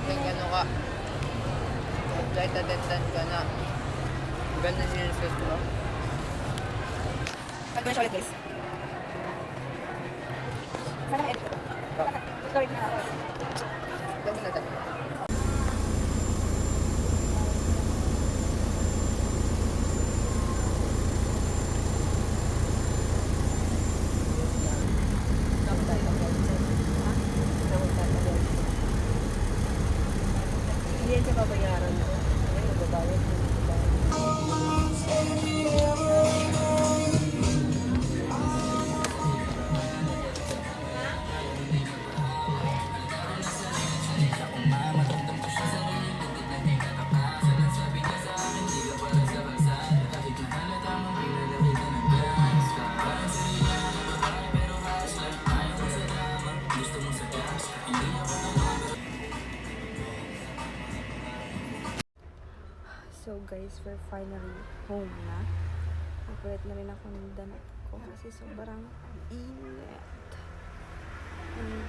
naging ano ka, flight attendant ka na. Ganun yung suit mo. Pag ko siya ulit, guys. Sana ma-edit ko. Sorry na ako. Dami na dami. Hindi yan siya babayaran. Ay, magbabayad. So guys, we're finally home na. Nagpalit na rin ako ng damit ko kasi sobrang init.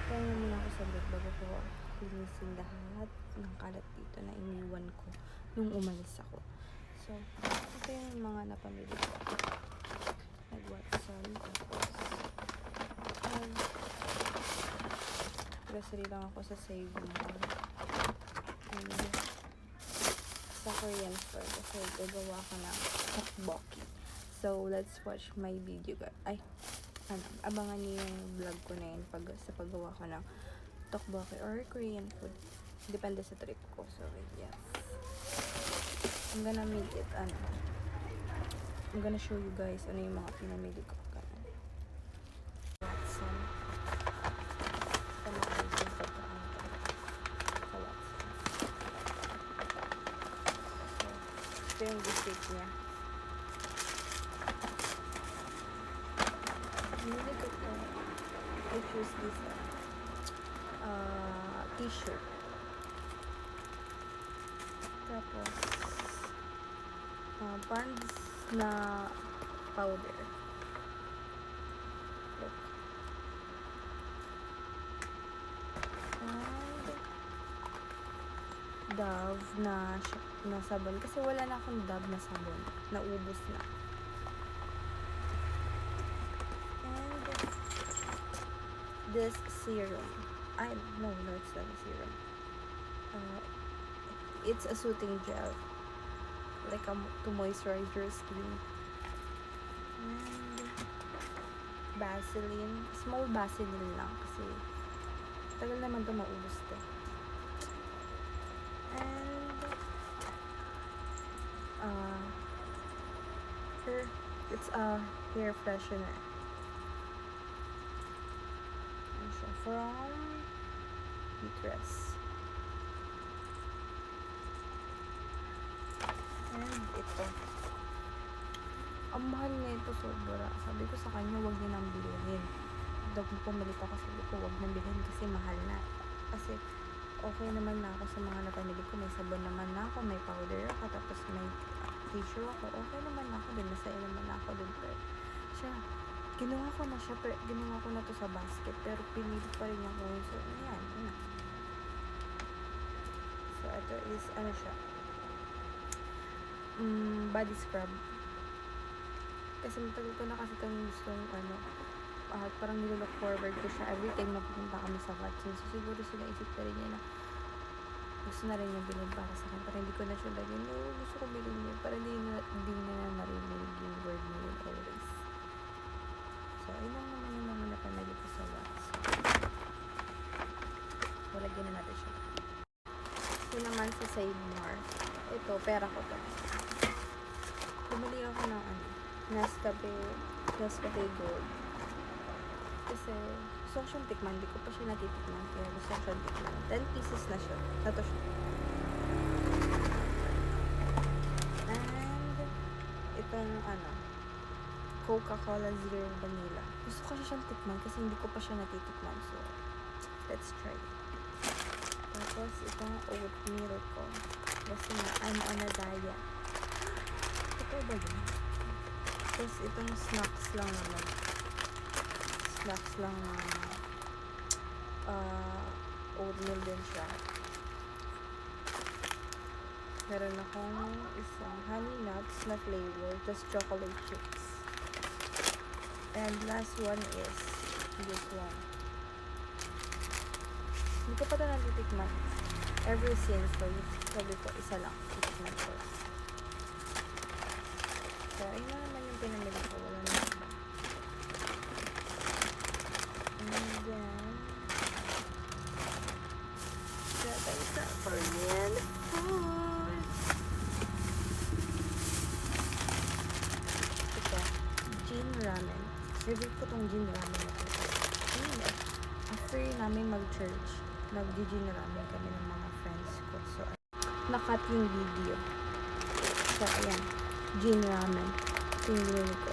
Kaya muna ako saglit bago ko linisin lahat ng kalat dito na iniwan ko nung umalis ako. So, ito yung mga napamili ko. Nag-Watson, tapos grocery lang ako sa Save Mall. And sa Korean store kasi gagawa ko ng tteokbokki. So, let's watch my video. Abangan niyo yung vlog ko na yun sa paggawa ko ng tteokbokki or Korean food. Depende sa trip ko. So, yes. I'm gonna make it, I'm gonna show you guys ano yung mga pinamili ko. Watson. Ito yung biscuit niya. Hindi ko ito. I choose this t-shirt. Tapos pants na powder. Look. And Dove na sabon. Kasi wala na akong Dove na sabon. Naubos na. And this serum. No, it's not a serum. It's a soothing gel. Like to moisturize your skin. And Vaseline. Small Vaseline lang. Kasi tagal naman ito maubos to. It's a hair freshener. And siya from Beatrice. And ito. Ang mahal na ito sobra. Sabi ko sa kanya, huwag niya nang bilhin. Daw pumalit ako, sabi ko, huwag nang bilhin kasi mahal na. Kasi okay naman na ako sa mga napamili ko. May sabon naman na ako, may powder ako, tapos may tissue ako. Okay naman na ako din. Masaya naman na ako din. Pero siya, ginawa ko na to sa basket. Pero pinili pa rin niya ko yun. So, ayan. So, ito is, siya? Body scrub. Kasi matagal ko na kasi itong gustong, parang nilook forward ko siya every time na pupunta kami sa Watson. So, siguro sinaisip pa rin niya na gusto na rin yung bilhin para sa akin. Para hindi ko na siya lagyan. No, gusto ko bilhin niya. Para hindi na narinig yung word na yun always. So, ayun lang naman yung mga napamili ko sa Watson. Walagyan na natin siya. Ito naman sa Save More. Ito, pera ko to. Bumili ako ng Nescafe Gold. Kasi gusto ko siyang tikman. Hindi ko pa siya natitikman. Kaya gusto ko siyang tikman. 10 pieces na siya. Ito siya. And itong Coca-Cola Zero Vanilla. Gusto ko siyang tikman kasi hindi ko pa siya natitikman. So, let's try. Tapos itong oatmeal ko. Kasi na I'm on a diet. Ito ba yun? Tapos itong snacks lang naman. Snacks lang na oatmeal din siya. Meron akong isang honey nuts na flavor, just chocolate chips. And last one is this one. Hindi ko pa ito natitikman. Ever since, so sabi ko, isa lang. Titikman ko. So, ayun na naman yung pinamili ko. Wala na iba. And then, isa Korean food. Ito, Jin Ramen. Favorite ko tong Jin Ramen na ito. After namin mag-church, nag-Jin Ramen kami ng mga friends ko. So, nakat yung video. So, ayan. Jin Ramen. Ito yung binili ko.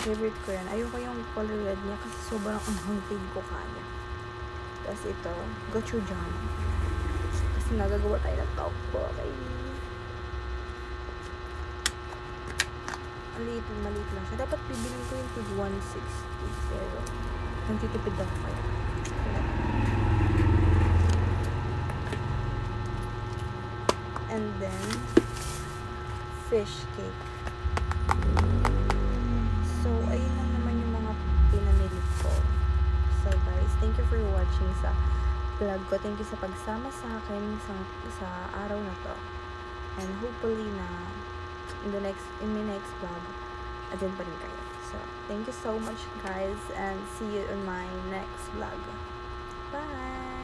Favorite ko yan. Ayoko yung color red niya kasi sobrang anghang ko kaya. Tapos ito, gochujang. Kasi nagagawa tayo ng tteokbokki. Maliit lang siya. Dapat bibilin ko yung tig 160. Pero, nagtitipid ako kayo. And then, fish cake. So, ayun lang naman yung mga pinamili ko. So, guys, thank you for watching sa vlog ko. Thank you sa pagsama sa akin sa araw na to. And hopefully na in my next vlog, andyan pa rin kayo. So, thank you so much, guys, and see you in my next vlog. Bye!